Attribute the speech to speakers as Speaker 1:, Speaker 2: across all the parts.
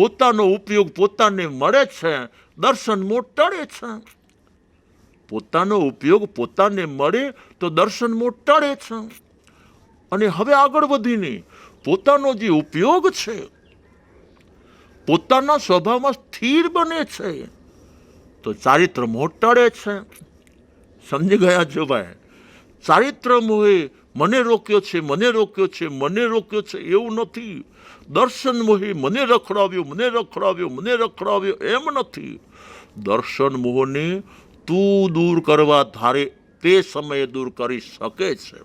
Speaker 1: પોતાનો ઉપયોગ પોતાને મળે છે, દર્શન મોહ ટળે છે. પોતાનો ઉપયોગ પોતાને મળે તો દર્શન મોહ ટળે છે. અને હવે આગળ વધીને પોતાનો જે ઉપયોગ છે પોતાના સ્વભાવમાં સ્થિર બને છે તો ચારિત્ર મોહ ટળે છે. સમજી ગયા છો ભાઈ? ચારિત્ર મોહે મને રોક્યો છે, મને રોક્યો છે, મને રોક્યો છે એવું નથી. દર્શન મોહે મને રખડાવ્યો, મને રખડાવ્યો, મને રખડાવ્યો એમ નથી. દર્શન મોહને તું દૂર કરવા ધારે તે સમયે દૂર કરી શકે છે.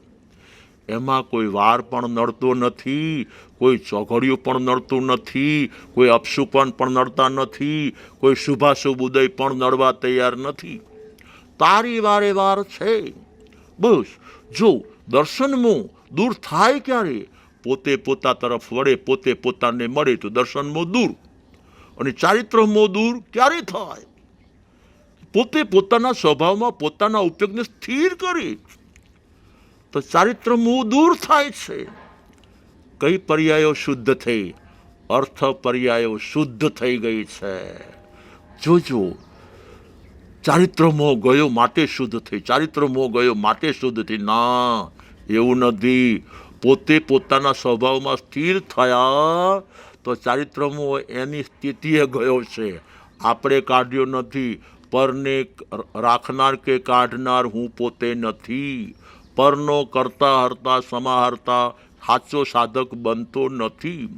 Speaker 1: એમાં કોઈ વાર પણ નડતો નથી, કોઈ ચોઘડિયું પણ નડતું નથી, કોઈ અપશુપન પણ નડતા નથી, કોઈ શુભાશુભ ઉદય પણ નડવા તૈયાર નથી. તારી વારે વાર છે. બસ જો દર્શન મોહ દૂર થાય ક્યારે? પોતે પોતા તરફ વળે, પોતે પોતાને મળે તો દર્શન મોહ દૂર. અને ચારિત્ર મોહ દૂર ક્યારે થાય? પોતે પોતાના સ્વભાવમાં પોતાના ઉપયોગને સ્થિર કરી તો ચારિત્ર મોહ દૂર થાય છે. કઈ પર્યાયો શુદ્ધ થઈ? અર્થ પર્યાયો શુદ્ધ થઈ ગઈ છે. જોજો, ચારિત્ર મોહ ગયો માટે શુદ્ધ થઈ, ચારિત્ર મોહ ગયો માટે શુદ્ધ થઈ. ના, એવું નથી. પોતે પોતાના સ્વભાવમાં સ્થિર થયા તો ચારિત્ર મોહ એની સ્થિતિએ ગયો છે. આપણે કાઢ્યો નથી. પરને રાખનાર કે કાઢનાર હું પોતે નથી. પરનો કરતા હરતા સમાહરતા સાચો સાધક બનતો નથી.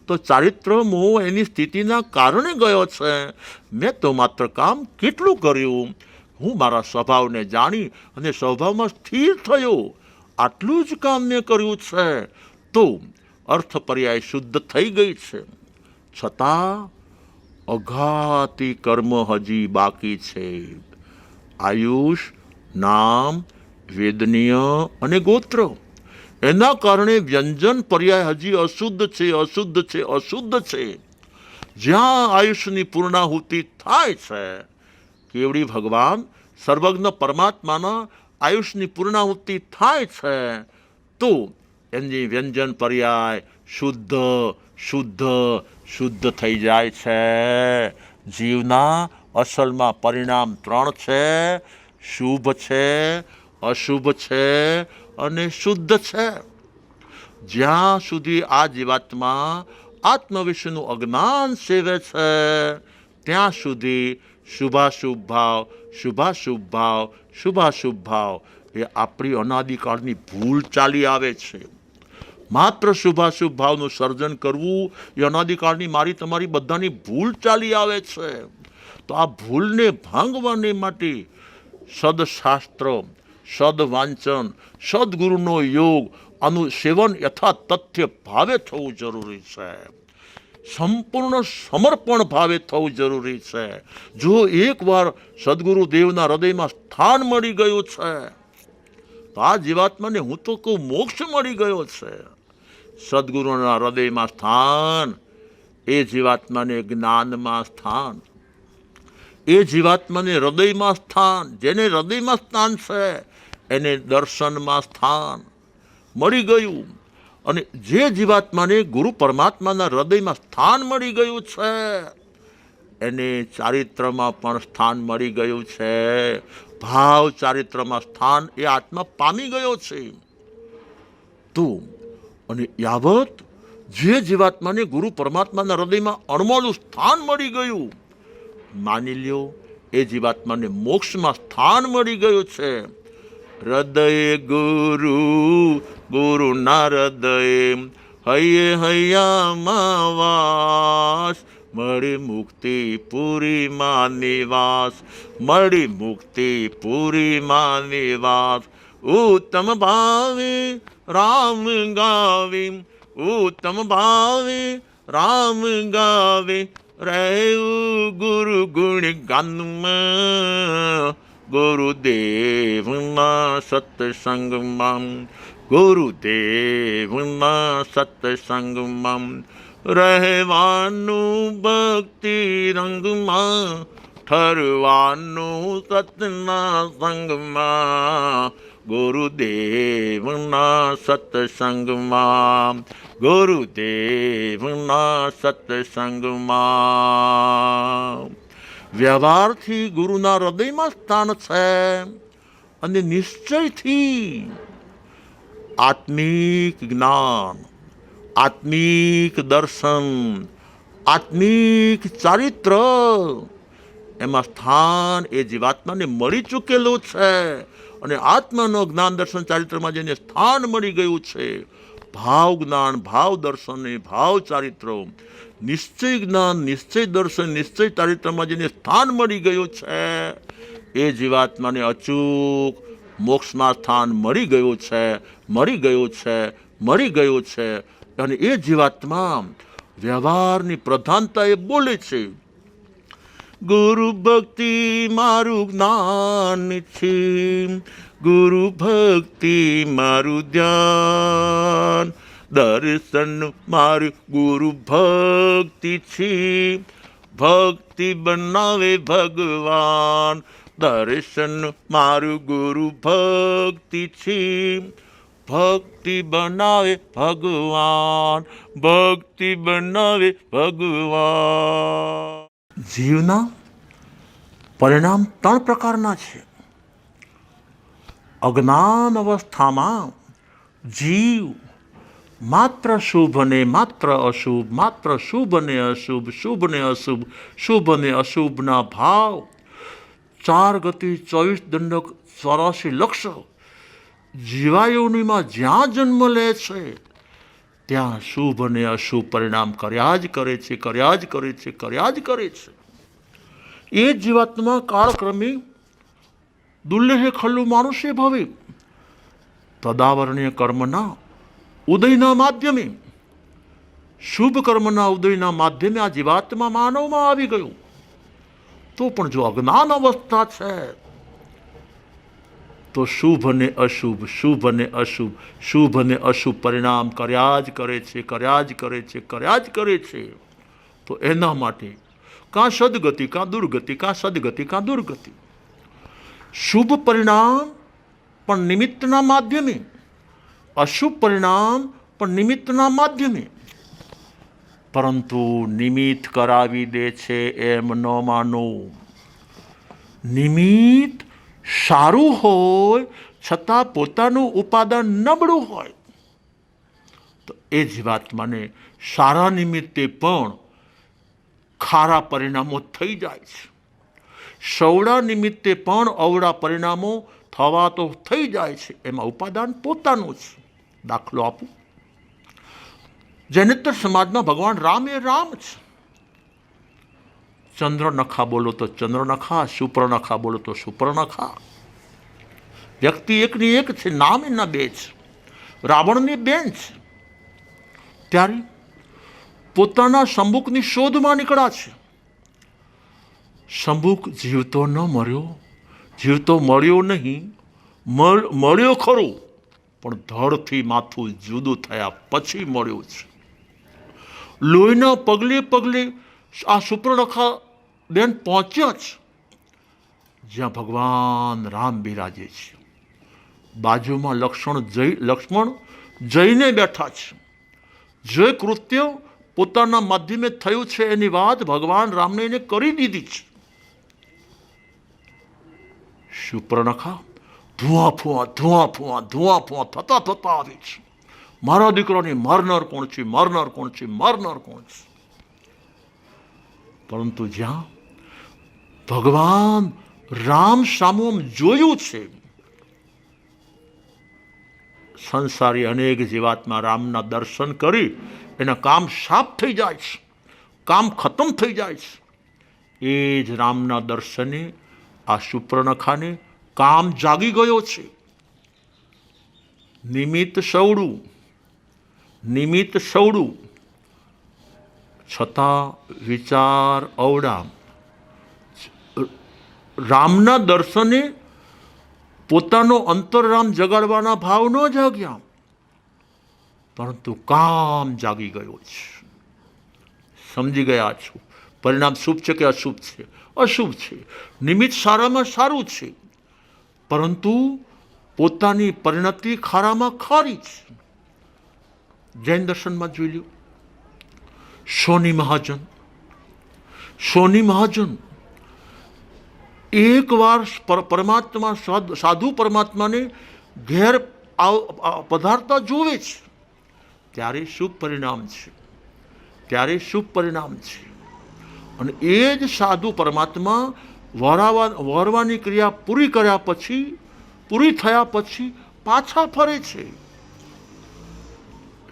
Speaker 1: તો ચારિત્ર મોહ એની સ્થિતિના કારણે ગયો છે. મેં તો માત્ર કામ કેટલું કર્યું? હું મારા સ્વભાવને જાણી અને સ્વભાવમાં સ્થિર થયો, આટલું જ કામ મેં કર્યું છે. તો અર્થ પર્યાય શુદ્ધ થઈ ગઈ છે. છતાં અઘાતી કર્મ હજી બાકી છે. આયુષ, નામ, વેદનીય અને ગોત્ર એના કારણે વ્યંજન પર્યાય હજી અશુદ્ધ છે, અશુદ્ધ છે, અશુદ્ધ છે. જ્યાં આયુષની પૂર્ણાહુતિ થાય છે, કેવડી ભગવાન સર્વજ્ઞ પરમાત્માના આયુષની પૂર્ણાહુતિ થાય છે તો એની વ્યંજન પર્યાય શુદ્ધ શુદ્ધ શુદ્ધ થઈ જાય છે. જીવના અસલમાં પરિણામ 3 છે: શુભ છે, અશુભ છે અને શુદ્ધ છે. જ્યાં સુધી આ જીવાત્મા આત્મવિશ્વનું અજ્ઞાન સેવે છે ત્યાં સુધી શુભાશુભ ભાવ, શુભાશુભ ભાવ, શુભાશુભ ભાવ એ આપણી અનાદિકાળની ભૂલ ચાલી આવે છે. માત્ર શુભાશુભ ભાવનું સર્જન કરવું એ અનાદિકાળની મારી તમારી બધાની ભૂલ ચાલી આવે છે. તો આ ભૂલને ભાંગવાને માટે સદશાસ્ત્ર, સદવાંચન, સદગુરુનો યોગ, આનું સેવન યથા તથ્ય ભાવે થવું જરૂરી છે. સંપૂર્ણ સમર્પણ ભાવે થવું જરૂરી છે. જો એકવાર સદગુરુદેવના હૃદયમાં સ્થાન મળી ગયું છે તો આ જીવાત્માને હું તો કહું મોક્ષ મળી ગયો છે. સદગુરુના હૃદયમાં સ્થાન, એ જીવાત્માને જ્ઞાનમાં સ્થાન, એ જીવાત્માને હૃદયમાં સ્થાન, જેને હૃદયમાં સ્થાન છે એને દર્શનમાં સ્થાન મળી ગયું. અને જે જીવાત્માને ગુરુ પરમાત્માના હૃદયમાં સ્થાન મળી ગયું છે એને ચારિત્રમાં પણ સ્થાન મળી ગયું છે. ભાવ ચારિત્રમાં સ્થાન એ આત્મા પામી ગયો છે. તો અને યાવત જે જીવાત્માને ગુરુ પરમાત્માના હૃદયમાં અણમોલું સ્થાન મળી ગયું, માની લ્યો એ જીવાત્માને મોક્ષમાં સ્થાન મળી ગયું છે. હૃદય ગુરુ, ગુરુના હૃદય, હૈયે હૈયામાં વાસ, મળી મુક્તિ પુરીમાં નિવાસ, મળી મુક્તિ પુરીમાં નિવાસ. ઉત્તમ ભાવે રામ ગાવે, ઉત્તમ ભાવે રામ ગાવે, રહેવું ગુરુ ગુણ ગાનમાં, ગુરુદેવના સત્સંગમાં, ગુરુદેવના સત્સંગમાં, રહેવાનું ભક્તિ રંગમાં, ઠરવાનું સતના સંગમાં, ગુરુદેવના સત્સંગમાં, ગુરુદેવના સત્સંગમાં. વ્યવહારથી ગુરુના હૃદયમાં સ્થાન છે અને નિશ્ચયથી આત્મિક જ્ઞાન, આત્મિક દર્શન, આત્મિક ચારિત્ર એમાં સ્થાન એ જીવાત્માને મળી ચૂકેલું છે. અને આત્માનો જ્ઞાન દર્શન ચારિત્રમાં જેને સ્થાન મળી ગયું છે, ભાવ જ્ઞાન, ભાવ દર્શન, ભાવ ચારિત્ર, નિશ્ચય જ્ઞાન, નિશ્ચય દર્શન, નિશ્ચય ચારિત્રમાં જેને સ્થાન મળી ગયું છે, એ જીવાત્માને અચૂક મોક્ષમાં સ્થાન મળી ગયું છે, મળી ગયું છે, મળી ગયું છે. અને એ જીવાત્મા વ્યવહારની પ્રધાનતા એ બોલે છે, ગુરુ ભક્તિ મારું જ્ઞાન છે, ગુરુ ભક્તિ મારું ધ્યાન, દર્શન મારું ગુરુ ભક્તિ છે, ભક્તિ બનાવે ભગવાન, દર્શન મારું ગુરુ ભક્તિ છે, ભક્તિ બનાવે ભગવાન, ભક્તિ બનાવે ભગવાન. જીવના પરિણામ 3 પ્રકારના છે. અજ્ઞાન અવસ્થામાં જીવ માત્ર શુભ ને માત્ર અશુભ, માત્ર શુભ ને અશુભ, શુભ ને અશુભ, શુભ ને અશુભના ભાવ, 4 ગતિ, 24 દંડક, 84 લક્ષ જીવાયોનીમાં જ્યાં જન્મ લે છે ત્યાં શુભ અને અશુભ પરિણામ કર્યા જ કરે છે, કર્યા જ કરે છે, કર્યા જ કરે છે. એ જીવાત્મા કાળક્રમી દુલ્લેહે ખલ્લુ માનુષે ભવે તદાવરણીય કર્મના ઉદયના માધ્યમે, શુભ કર્મના ઉદયના માધ્યમે આ જીવાત્મા માનવમાં આવી ગયું. તો પણ જો અજ્ઞાન અવસ્થા છે તો શુભ અને અશુભ, શુભ અને અશુભ, શુભ અને અશુભ પરિણામ કર્યા જ કરે છે, કર્યા જ કરે છે, કર્યા જ કરે છે. તો એના માટે કાં સદગતિ, કાં દુર્ગતિ, કાં સદગતિ, કાં દુર્ગતિ. શુભ પરિણામ પણ નિમિત્તના માધ્યમે, અશુભ પરિણામ પણ નિમિત્તના માધ્યમે. પરંતુ નિમિત્ત કરાવી દે છે એમ ન માનો. નિમિત્ત સારું હોય છતાં પોતાનું ઉપાદાન નબળું હોય તો એ જીવાત્માને સારા નિમિત્તે પણ ખારા પરિણામો થઈ જાય છે. સવડા નિમિત્તે પણ અવળા પરિણામો થવા તો થઈ જાય છે. એમાં ઉપાદાન પોતાનું છે. દાખલો આપું, જૈનેતર સમાજમાં ભગવાન રામ એ રામ છે. ચંદ્રનખા બોલો તો ચંદ્રનખા, શુપ્રનખા બોલો તો શુપ્રનખા. વ્યક્તિ એકની એક છે, નામ એના 2 છે. રાવણની બેન છે. ત્યારે પોતાના શંભુકની શોધમાં નીકળ્યા છે. શંભુક જીવતો ન મર્યો, જીવતો મળ્યો નહીં, મળ્યો ખરો પણ ધડથી માથું જુદું થયા પછી મળ્યો છે. લોહીના પગલે પગલે આ શુપ્રનખા બેન પહોંચ્યા છે જ્યાં ભગવાન રામ બિરાજે છે. બાજુમાં લક્ષ્મણ જઈને બેઠા છે. જે કૃત્ય પોતાના માધ્યમે થયું છે એની વાત ભગવાન રામને એને કરી દીધી છે. શુપ્રનખા ધુઆ ફુઆ ધુઆ ફુઆ ધુઆ ફુઆ થતા થતા આવે છે. મારા દીકરાને મારનાર કોણ છે, મારનાર કોણ છે, મારનાર કોણ છે. પરંતુ જ્યાં ભગવાન રામ સામું જોયું છે, સંસારી અનેક જીવાત્મા રામના દર્શન કરી એના કામ સાફ થઈ જાય છે, કામ ખતમ થઈ જાય છે. એ જ રામના દર્શને આ શુપ્રનખાને કામ જાગી ગયો છે. નિમિત્ત સવડું છતાં વિચાર અવડા. રામના દર્શને પોતાનો અંતરરામ જગાડવાના ભાવ ન જાગ્યા, પરંતુ કામ જાગી ગયો છે. સમજી ગયા છો પરિણામ શુભ છે કે અશુભ છે? અશુભ છે. નિમિત્ત સારામાં સારું છે, પરંતુ પોતાની પરિણતિ ખારામાં ખારી છે. જૈન દર્શનમાં જોઈ લ્યો, સોની મહાજન એક વાર પરમાત્મા સાધુ પરમાત્માને ઘેર પધારતા જોવે છે, ત્યારે શુભ પરિણામ છે. અને એ જ સાધુ પરમાત્મા વરવાની ક્રિયા પૂરી થયા પછી પાછા ફરે છે.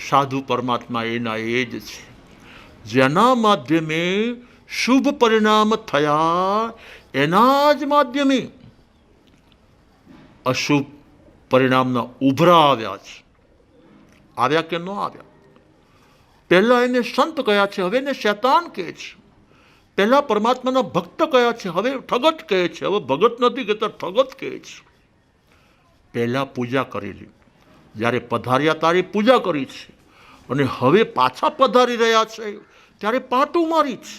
Speaker 1: સાધુ પરમાત્મા એના એ જ છે, જેના માધ્યમે શુભ પરિણામ થયા, એના જ માધ્યમે અશુભ પરિણામના ઉભરા આવ્યા છે. આવ્યા કે ન આવ્યા? પહેલા એને સંત કયા છે, હવે એને શૈતાન કહે છે. પહેલા પરમાત્માના ભક્ત કયા છે, હવે ઠગત કહે છે. હવે ભગત નથી કહેતા, ઠગત કહે છે. પહેલા પૂજા કરેલી, જ્યારે પધાર્યા ત્યારે પૂજા કરી છે, અને હવે પાછા પધારી રહ્યા છે ત્યારે પાટું મારી છે.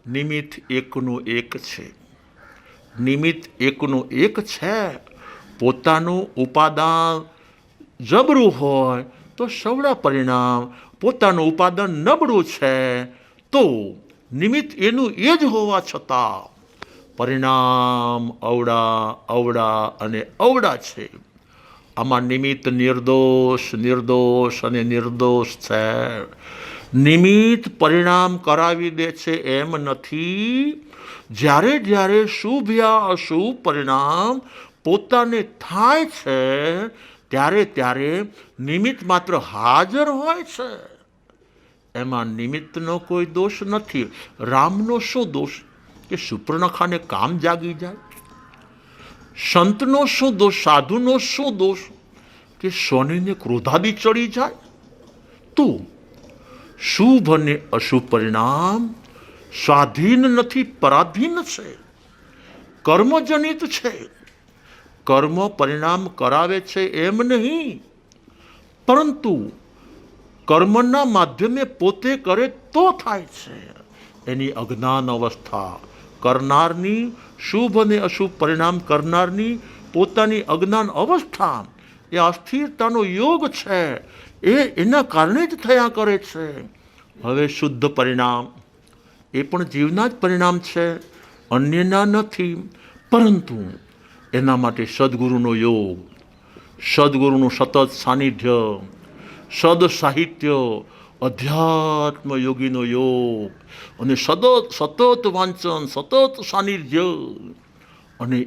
Speaker 1: નિમિત્ત એકનું એક છે. પોતાનું ઉપાદાન જબરું હોય તો સવડા પરિણામ, પોતાનું ઉપાદાન નબળું છે તો નિમિત્ત એનું એ જ હોવા છતાં પરિણામ અવડા અને અવડા છે. આમાં નિમિત્ત નિર્દોષ અને નિર્દોષ છે. નિમિત્ત પરિણામ કરાવી દે છે એમ નથી. જ્યારે શુભ યા અશુભ પરિણામ પોતાને થાય છે, ત્યારે નિમિત્ત માત્ર હાજર હોય છે. એમાં નિમિત્તનો કોઈ દોષ નથી. રામનો શું દોષ કે સુપર્ણખાને કામ જાગી જાય? સંતનો શું દોષ, સાધુનો શું દોષ કે સોનીને ક્રોધાદી ચડી જાય? તો શુભ અને અશુભ પરિણામ સ્વાધીન નથી, પરાધીન છે, કર્મજનિત છે. કર્મ પરિણામ કરાવે છે એમ નહીં, પરંતુ કર્મના માધ્યમે પોતે કરે તો થાય છે. એની અજ્ઞાન અવસ્થા કરનારની, શુભ અને અશુભ પરિણામ કરનારની પોતાની અજ્ઞાન અવસ્થા, એ અસ્થિરતાનો યોગ છે. એના કારણે જ થયા કરે છે. હવે શુદ્ધ પરિણામ એ પણ જીવના જ પરિણામ છે, અન્યના નથી. પરંતુ એના માટે સદગુરુનો યોગ, સદગુરુનું સતત સાનિધ્ય, સદ સાહિત્ય, અધ્યાત્મ યોગીનો યોગ અને સતત વાંચન, સતત સાનિધ્ય. અને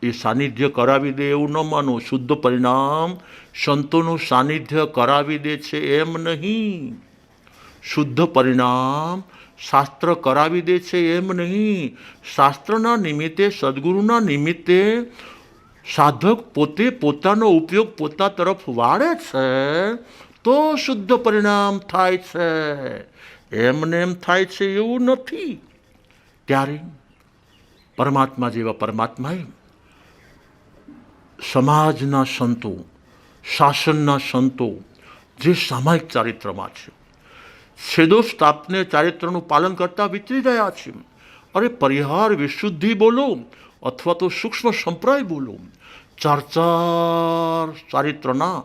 Speaker 1: એ સાનિધ્ય કરાવી દે એવું ન માનો. શુદ્ધ પરિણામ સંતોનું સાનિધ્ય કરાવી દે છે એમ નહીં. શુદ્ધ પરિણામ શાસ્ત્ર કરાવી દે છે એમ નહીં. શાસ્ત્રના નિમિત્તે, સદગુરુના નિમિત્તે સાધક પોતે પોતાનો ઉપયોગ પોતા તરફ વાળે છે તો શુદ્ધ પરિણામ થાય છે. એમને એમ થાય છે એવું નથી. ત્યારે પરમાત્મા જેવા પરમાત્માએ સમાજના સંતો, શાસનના સંતો જે સામાયિક ચારિત્રમાં છે, છેદોસ્તાપને ચારિત્રનું પાલન કરતા વિચરી રહ્યા છે. અરે પરિહાર વિશુદ્ધિ બોલો અથવા તો સૂક્ષ્મ સંપ્રાય બોલો, ચાર ચારિત્રના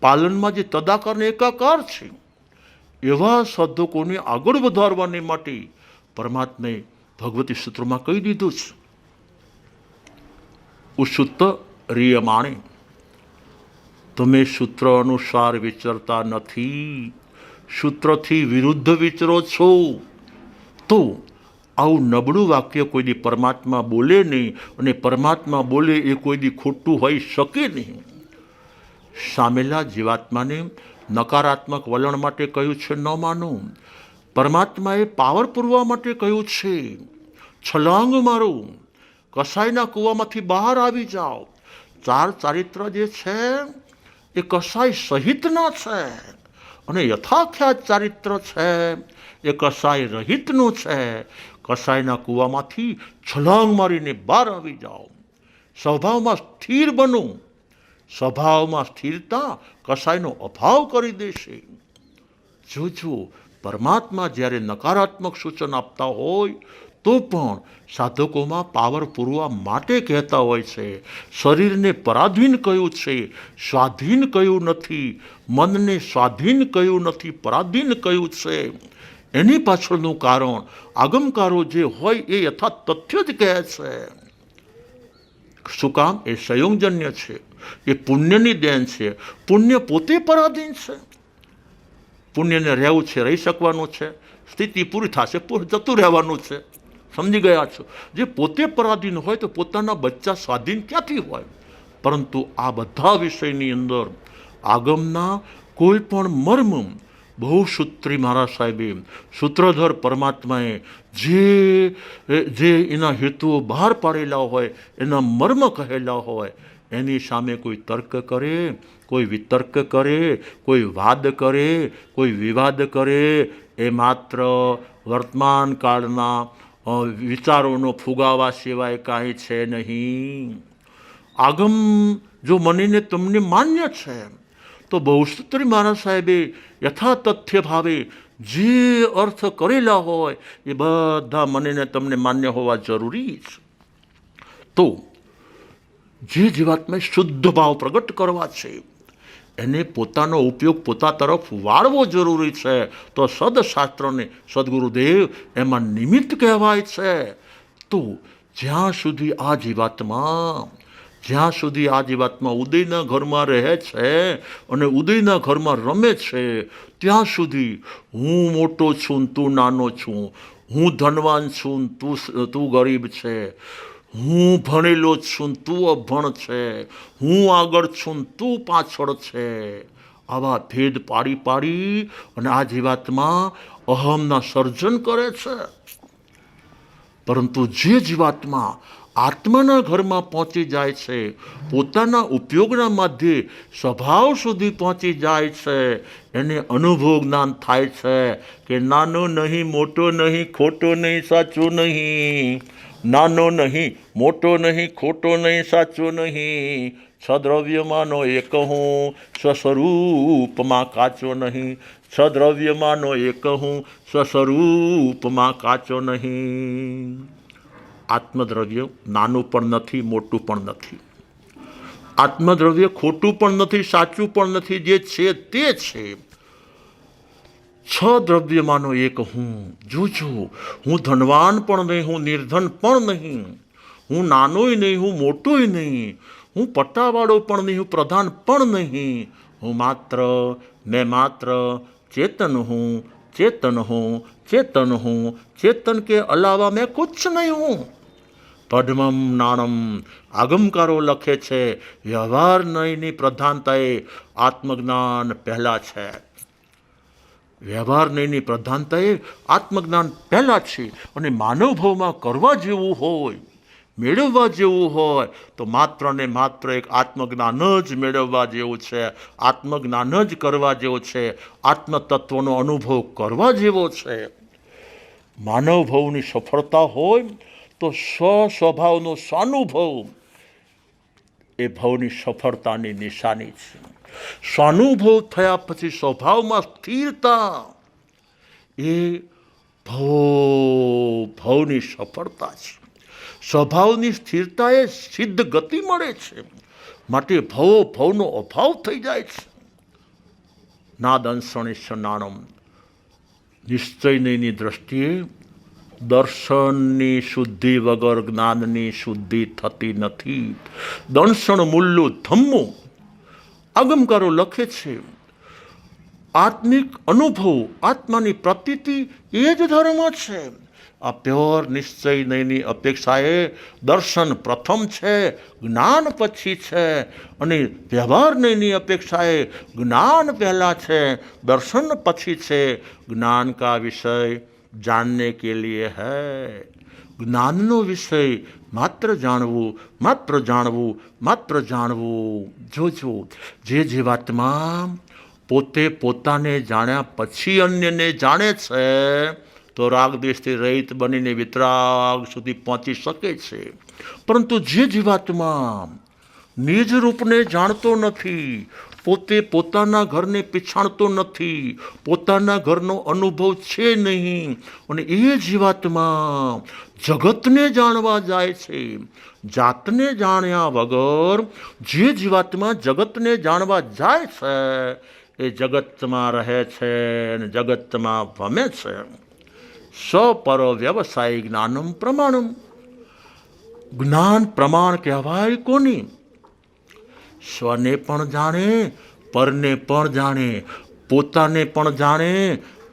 Speaker 1: પાલનમાં જે તદાકાર ને એકાકાર છે, એવા સાધકોને આગળ વધારવાને માટે પરમાત્માએ ભગવતી સૂત્રોમાં કહી દીધું છે. ઉસૂત રિયમાણે, તમે સૂત્ર અનુસાર વિચરતા નથી, સૂત્રથી વિરુદ્ધ વિચરો છો. તો આવું નબળું વાક્ય કોઈ દી પરમાત્મા બોલે નહીં, અને પરમાત્મા બોલે એ કોઈ દી ખોટું હોઈ શકે નહીં. સામેલા જીવાત્માને નકારાત્મક વલણ માટે કહ્યું છે ન માનો. પરમાત્માએ પાવર પૂરવા માટે કહ્યું છે, છલાંગ મારો, કસાઈના કૂવામાંથી બહાર આવી જાઓ. ચાર ચારિત્ર જે છે એ કસાઈ સહિતના છે, અને યથાખ્યાત ચારિત્ર છે એ કસાઈ રહિતનું છે. કસાઈના કૂવામાંથી છલાંગ મારીને બહાર આવી જાઓ. સ્વભાવમાં સ્થિર બનો. સ્વભાવમાં સ્થિરતા કસાઈનો અભાવ કરી દેશે. જોજો, પરમાત્મા જ્યારે નકારાત્મક સૂચન આપતા હોય તો પણ સાધકોમાં પાવર પૂરવા માટે કહેતા હોય છે. શરીરને પરાધીન કહ્યું છે, સ્વાધીન કહ્યું નથી. મનને સ્વાધીન કહ્યું નથી, પરાધીન કહ્યું છે. એની પાછળનું કારણ આગમકારો જે હોય એ યથાર્થ તથ્ય જ કહે છે. શું કામ? એ સંયોગજન્ય છે, એ પુણ્યની દેન છે. પુણ્ય પોતે પરાધીન છે. પુણ્યને રહેવું છે, રહી શકવાનું છે. સ્થિતિ પૂરી થશે, જતું રહેવાનું છે. સમજી ગયા છો? જે પોતે પરાધીન હોય તો પોતાના બચ્ચા સ્વાધીન ક્યાંથી હોય? પરંતુ આ બધા વિષયની અંદર આગમના કોઈ પણ મર્મ બહુ સૂત્રી મહારાજ સાહેબે, સૂત્રધર પરમાત્માએ જે એના હેતુઓ બહાર પાડેલા હોય, એના મર્મ કહેલા હોય, એની સામે કોઈ તર્ક કરે, કોઈ વિતર્ક કરે, કોઈ વાદ કરે, કોઈ વિવાદ કરે, એ માત્ર વર્તમાન કાળના વિચારોનો ફુગાવા સિવાય કાંઈ છે નહીં. આગમ જો મનીને તમને માન્ય છે તો બહુસૂત્રી મહારાજ સાહેબે યથાતથ્ય ભાવે જે અર્થ કરેલા હોય એ બધા મનીને તમને માન્ય હોવા જરૂરી છે. તો જે જીવાત્માએ શુદ્ધ ભાવ પ્રગટ કરવા છે એને પોતાનો ઉપયોગ પોતા તરફ વાળવો જરૂરી છે. તો સદશાસ્ત્રને સદગુરુદેવ એમાં નિમિત્ત કહેવાય છે. તો જ્યાં સુધી આ જીવાત્મા ઉદયના ઘરમાં રહે છે અને ઉદયના ઘરમાં રમે છે, ત્યાં સુધી હું મોટો છું, તું નાનો છું, હું ધનવાન છું, તું ગરીબ છે, હું ભણેલો છું, તું અભણ છે, હું આગળ છું, તું પાછળ છે. આવા ભેદ પાડી અને આ જીવાત્મા અહમના સર્જન કરે છે. પરંતુ જે જીવાત્મા આત્માના ઘરમાં પહોંચી જાય છે, પોતાના ઉપયોગના મધ્યે સ્વભાવ સુધી પહોંચી જાય છે, એને અનુભવ જ્ઞાન થાય છે કે નાનો નહીં, મોટો નહીં, ખોટો નહીં, સાચો નહીં. નાનો નહીં, મોટો નહીં, ખોટો નહીં, સાચો નહીં. છદ્રવ્યમાંનો એક હું, સ્વસ્વરૂપમાં કાચો નહીં. છદ્રવ્યમાંનો એક હું, સ્વસ્વરૂપમાં કાચો નહીં. આત્મદ્રવ્ય નાનું પણ નથી, મોટું પણ નથી. આત્મદ્રવ્ય ખોટું પણ નથી, સાચું પણ નથી. જે છે તે છે. છ દ્રવ્યમાંનો એક હું. જોજો, હું ધનવાન પણ નહીં, હું નિર્ધન પણ નહીં, હું નાનોય નહીં, હું મોટોય નહીં, હું પટ્ટાવાળો પણ નહીં, હું પ્રધાન પણ નહીં. હું માત્ર चेतन हूँ, चेतन हूँ, चेतन हूँ, चेतन के अलावा मैं कुछ नहीं हूँ. પદ્મમ નાણમ આગમકારો લખે છે, વ્યવહાર નયની પ્રધાનતાએ આત્મજ્ઞાન પહેલાં છે. વ્યવહાર નયની પ્રધાનતાએ આત્મજ્ઞાન પહેલાં છે. અને માનવ ભાવમાં કરવા જેવું હોય, મેળવવા જેવું હોય તો માત્ર ને માત્ર એક આત્મજ્ઞાન જ મેળવવા જેવું છે, આત્મજ્ઞાન જ કરવા જેવું છે, આત્મતત્વનો અનુભવ કરવા જેવો છે. માનવ ભાવની સફળતા હોય તો સ્વસ્વભાવનો સ્વાનુભવ એ ભાવની સફળતાની નિશાની છે. સ્વાનુભવ થયા પછી સ્વભાવમાં સ્થિરતા એ ભાવની સફળતા છે. સ્વભાવની સ્થિરતા એ સિદ્ધ ગતિ મળે છે. માટે ભાવનો અભાવ થઈ જાય છે. નાદંશણિશ નાણમ નિશ્ચયની દ્રષ્ટિએ દર્શનની શુદ્ધિ વગર જ્ઞાનની શુદ્ધિ થતી નથી. દંશણ મૂલ્યો ધમ્મો આગમકારો લખે છે, આત્મિક અનુભવ, આત્માની પ્રતીતિ એ જ ધર્મ છે. આ પ્યોર નિશ્ચય નયની અપેક્ષાએ દર્શન પ્રથમ છે, જ્ઞાન પછી છે. અને વ્યવહાર નયની અપેક્ષાએ જ્ઞાન પહેલાં છે, દર્શન પછી છે. જ્ઞાન કા વિષય जानने के लिए है. જ્ઞાનનો વિષય માત્ર જાણવું, માત્ર જાણવું, માત્ર જાણવું. જોજો, જે જીવાત્મા પોતે પોતાને જાણ્યા પછી અન્યને જાણે છે તો રાગદ્વેષથી રહિત બનીને વિતરાગ સુધી પહોંચી શકે છે. પરંતુ જે જીવાત્મા નિજ રૂપને જાણતો નથી, પોતે પોતાના ઘરને પીછાણતો નથી, પોતાના ઘરનો અનુભવ છે નહીં, અને એ જીવાત્મા જગતને જાણવા જાય છે. જાતને જાણ્યા વગર જે જીવાત્મા જગતને જાણવા જાય છે એ જગતમાં રહે છે અને જગતમાં ભમે છે. સ્વપર વ્યવસાય જ્ઞાનમ પ્રમાણમ. જ્ઞાન પ્રમાણ કહેવાય કોની? સ્વને પણ જાણે, પરને પણ જાણે, પોતાને પણ જાણે,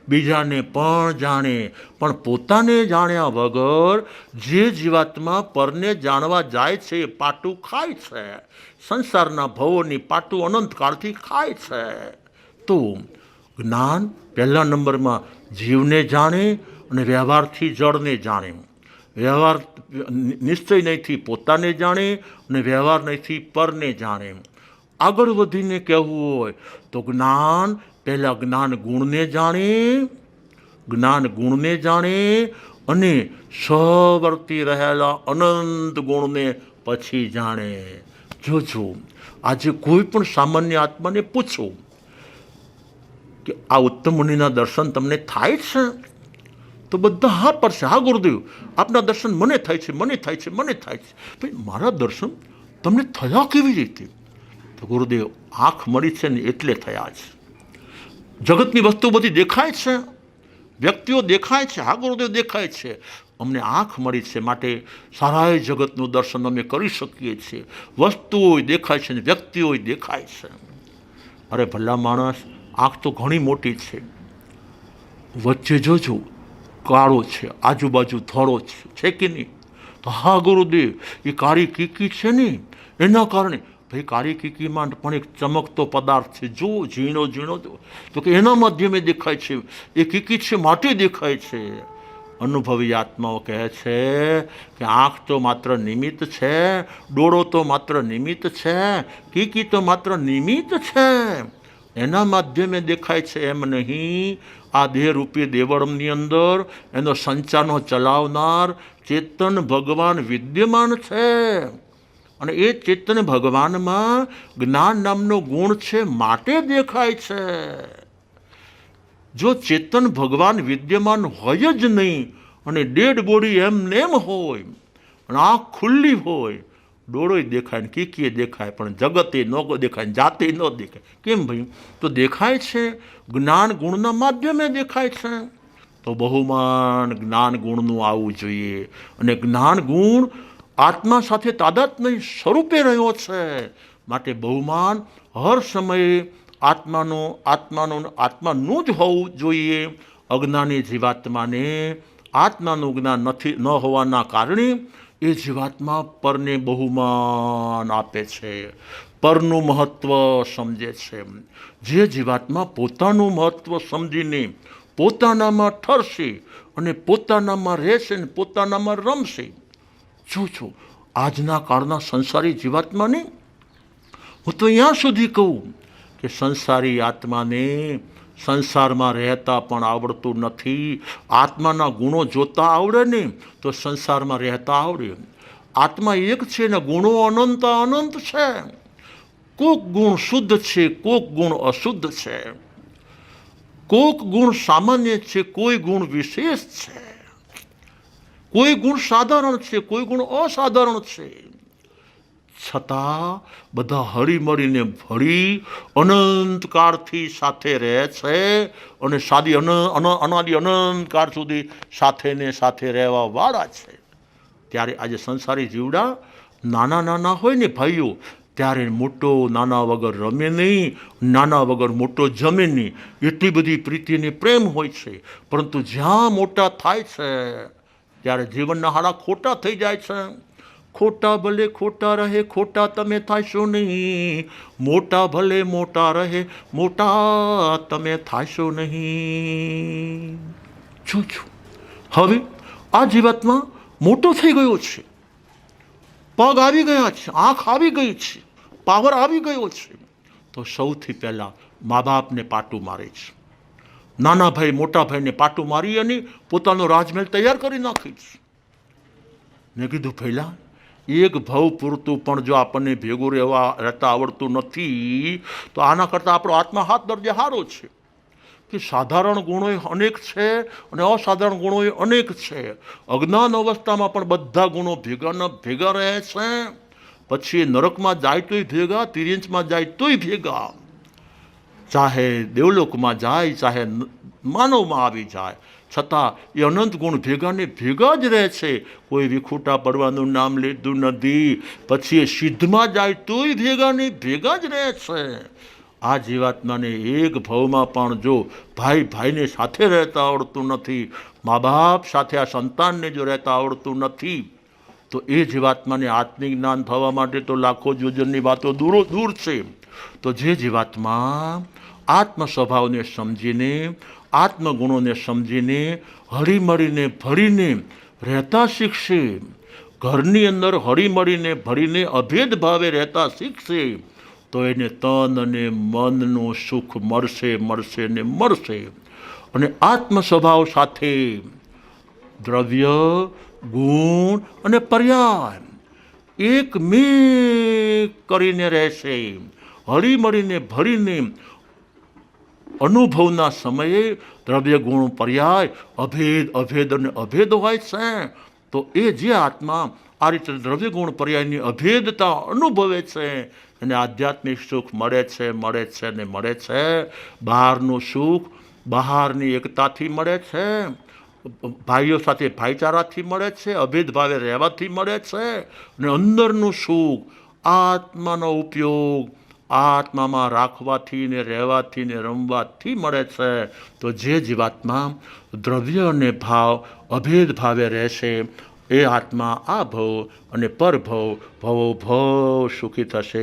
Speaker 1: બીજાને પણ જાણે. પણ પોતાને જાણ્યા વગર જે જીવાત્મા પરને જાણવા જાય છે એ પાટું ખાય છે, સંસારના ભવોની પાટું અનંતકાળથી ખાય છે. તો જ્ઞાન પહેલા નંબરમાં જીવને જાણે અને વ્યવહારથી જળને જાણે. વ્યવહાર નિશ્ચય નહીંથી પોતાને જાણે અને વ્યવહાર નહીંથી પરને જાણે. આગળ વધીને કહેવું હોય તો જ્ઞાન પહેલાં જ્ઞાન ગુણને જાણે, જ્ઞાન ગુણને જાણે અને સહવર્તી રહેલા અનંત ગુણને પછી જાણે. જોજો આજે કોઈ પણ સામાન્ય આત્માને પૂછો કે આ ઉત્તમ મુનિના દર્શન તમને થાય છે? તો બધા હા પડશે, હા ગુરુદેવ આપના દર્શન મને થાય છે, મને થાય છે, મને થાય છે. ભાઈ મારા દર્શન તમને થયા કેવી રીતે? તો ગુરુદેવ આંખ મળી છે ને એટલે થયા છે. જગતની વસ્તુ બધી દેખાય છે, વ્યક્તિઓ દેખાય છે, હા ગુરુદેવ દેખાય છે. અમને આંખ મળી છે માટે સારાય જગતનું દર્શન અમે કરી શકીએ છીએ. વસ્તુઓ દેખાય છે ને વ્યક્તિઓ દેખાય છે. અરે ભલા માણસ, આંખ તો ઘણી મોટી છે, વચ્ચે જોજો કાળો છે, આજુબાજુ ધોળો છે કે નહીં? તો હા ગુરુદેવ એ કાળી કીકી છે ને એના કારણે. ભાઈ કાળી કીકીમાં પણ એક ચમકતો પદાર્થ છે, જો ઝીણો ઝીણો, તો કે એના માધ્યમે દેખાય છે. એ કીકી છે માટે દેખાય છે. અનુભવી આત્માઓ કહે છે કે આંખ તો માત્ર નિમિત્ત છે, ડોળો તો માત્ર નિમિત્ત છે, કીકી તો માત્ર નિમિત્ત છે, એના માધ્યમે દેખાય છે એમ નહીં. આ દેહરૂપી દેવળની અંદર એનો સંચારનો ચલાવનાર ચેતન ભગવાન વિદ્યમાન છે. અને એ ચેતન ભગવાનમાં જ્ઞાન નામનો ગુણ છે માટે દેખાય છે. જો ચેતન ભગવાન વિદ્યમાન હોય જ નહીં અને ડેડ બોડી એમને એમ હોય અને આંખ ખુલ્લી હોય, ડોળોય દેખાય ને કીકીએ દેખાય પણ જગતે ન દેખાય, જાતે ન દેખાય. કેમ ભાઈ? તો દેખાય છે જ્ઞાન ગુણના માધ્યમે દેખાય છે. તો બહુમાન જ્ઞાન ગુણનું આવવું જોઈએ. અને જ્ઞાન ગુણ આત્મા સાથે તાદાત્મ્ય સ્વરૂપે રહ્યો છે માટે બહુમાન હર સમયે આત્માનું જ હોવું જોઈએ. અજ્ઞાની જીવાત્માને આત્માનું જ્ઞાન નથી ન હોવાના કારણે એ જીવાત્મા પરને બહુમાન આપે છે, પરનું મહત્ત્વ સમજે છે. જે જીવાત્મા પોતાનું મહત્ત્વ સમજીને પોતાનામાં ઠરશે અને પોતાનામાં રહેશે ને પોતાનામાં રમશે. જો આજના કાળના સંસારી જીવાત્માને હું તો અહીંયા સુધી કહું કે સંસારી આત્માને સંસારમાં રહેતા પણ આવડતું નથી. આત્માના ગુણો જોતા આવડે ને તો સંસારમાં રહેતા આવડે. આત્મા એક છે ને ગુણો અનંત અનંત છે. કોક ગુણ શુદ્ધ છે, કોક ગુણ અશુદ્ધ છે, કોક ગુણ સામાન્ય છે, કોઈ ગુણ વિશેષ છે, કોઈ ગુણ સાધારણ છે, કોઈ ગુણ અસાધારણ છે. છતાં બધા હળીમળીને ભળી અનંતકાળથી સાથે રહે છે અને અનાદિ અનંતકાળ સુધી સાથે ને સાથે રહેવા વાળા છે. ત્યારે આજે સંસારી જીવડા નાના નાના હોય ને ભાઈઓ, ત્યારે મોટો નાના વગર રમે નહીં, નાના વગર મોટો જમે નહીં, એટલી બધી પ્રીતિને પ્રેમ હોય છે. પરંતુ જ્યાં મોટા થાય છે ત્યારે જીવનના હાડા ખોટા થઈ જાય છે. ખોટા ભલે ખોટા રહે, ખોટા તમે થાશો નહીં. મોટા ભલે મોટા રહે, મોટા તમે થાશો નહીં. જોજો હવે આ જીવાત્મા મોટો થઈ ગયો છે, પગ આવી ગયા છે, આંખ આવી ગઈ છે, પાવર આવી ગયો છે. તો સૌથી પહેલાં મા બાપને પાટું મારે છે. નાના ભાઈ મોટા ભાઈને પાટું મારી અને પોતાનો રાજમહેલ તૈયાર કરી નાખે છે. મેં કીધું પહેલાં એક ભવ પૂરતું પણ જો આપણને ભેગું રહેતા આવડતું નથી તો આના કરતાં આપણો આત્મા હાથ દરજે સારો છે કે સાધારણ ગુણો અનેક છે અને અસાધારણ ગુણો અનેક છે. અજ્ઞાન અવસ્થામાં પણ બધા ગુણો ભેગાના ભેગા રહે છે. પછી નરકમાં જાય તોય ભેગા, તિર્યંચમાં જાય તોય ભેગા, ચાહે દેવલોકમાં જાય ચાહે માનવમાં આવી જાય, છતાં એ અનંત ગુણ ભેગાને ભેગા જ રહે છે. કોઈ વિખૂટા પડવાનું નામ લીધું નથી. પછી એ સિદ્ધમાં જાય તોય ભેગાને ભેગા જ રહે છે. આ જીવાત્માને એક ભવમાં પણ જો ભાઈ ભાઈને સાથે રહેતા આવડતું નથી, મા બાપ સાથે આ સંતાનને જો રહેતા આવડતું નથી, તો એ જીવાત્માને આત્મિક જ્ઞાન થવા માટે તો લાખો યોજનની વાતો દૂર છે. તો જે જીવાત્મા આત્મ સ્વભાવને સમજીને, આત્મગુણોને સમજીને, હળીમળીને ભળીને રહેતા શીખશે, ઘરની અંદર હળીમળીને ભળીને અભેદ ભાવે રહેતા શીખશે, તો એને તન અને મનનું સુખ મળશે ને મળશે. અને આત્મ સ્વભાવ સાથે દ્રવ્ય, ગુણ અને પર્યાય એકમેક કરીને રહેશે. હળીમળીને ભળીને અનુભવના સમયે દ્રવ્ય, ગુણ, પર્યાય અભેદ અને અભેદ હોય છે. તો એ જે આત્મા આ રીતે દ્રવ્ય, ગુણ, પર્યાયની અભેદતા અનુભવે છે અને આધ્યાત્મિક સુખ મળે છે ને મળે છે. બહારનું સુખ બહારની એકતાથી મળે છે, ભાઈઓ સાથે ભાઈચારાથી મળે છે, અભેદ ભાવે રહેવાથી મળે છે. અને અંદરનું સુખ આત્માનો ઉપયોગ આત્મામાં રાખવાથી ને રહેવાથી ને રમવાથી મળે છે. તો જે જીવાત્મા દ્રવ્ય અને ભાવ અભેદ ભાવે રહેશે, એ આત્મા આ ભવ અને પરભવ ભવો ભવ સુખી થશે.